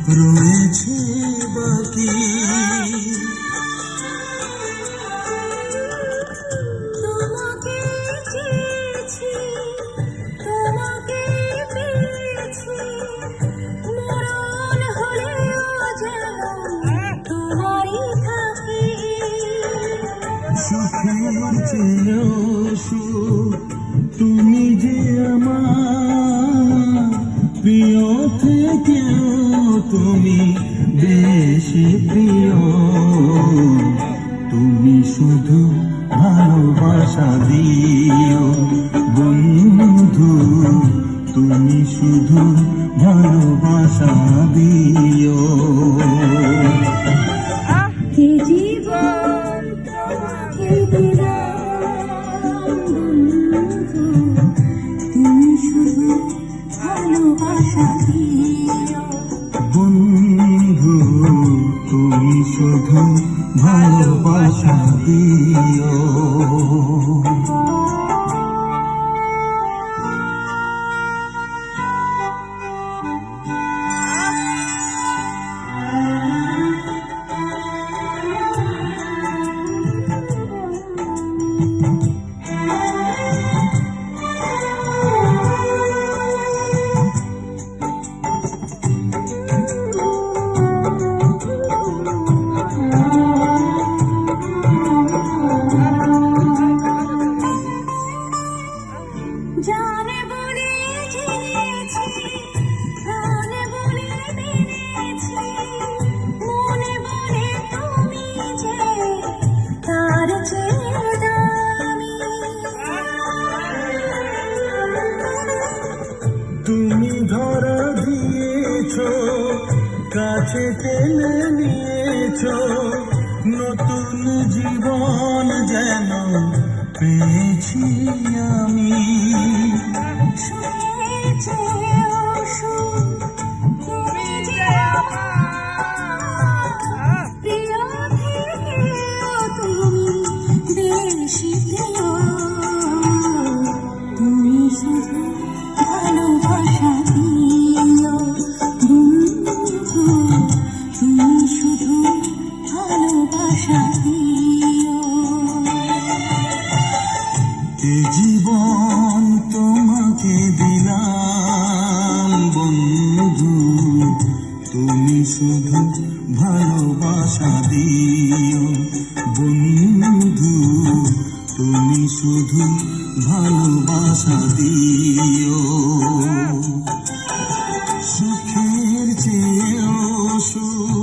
রয়েছে বাকি। তোমাকে চেয়েছি, তোমাকে পেয়েছি, মরণ হলেও যেন তোমারই থাকি। সুখের চেয়েও সুখ তুমি যে আমার, প্রিয় থেকেও তুমি বেশি প্রিয়। তুমি শুধু ভালোবাসা দিও বন্ধু, তুমি শুধু ভালোবাসা দিও। এ জীবন তোমাকে দিলাম বন্ধু, তুমি শুধু ভালোবাসা দিও। বন্ধু তুমি শুধু ভালোবাসা দিও। জানে বলে জেনেছি, প্রাণে বলে মেনেছি, মনে বলে তুমি যে তার চেয়ে দামি। তুমি ধরা দিয়েছো, কাছে টেনে নিয়েছো, নতুন জীবন যেন পেয়েছি আমি। সুখের চেয়েও সুখ তুমি যে আমার, প্রিয় থেকেও তুমি বেশি প্রিয়। তুমি শুধু ভালোবাসা দিও বন্ধু, তুমি শুধু ভালোবাসা দিও। এ জীবন তোমাকে দিলাম বন্ধু, তুমি শুধু ভালোবাসা দিও বন্ধু, তুমি শুধু ভালোবাসা দিও। সুখের চেয়েও সুখ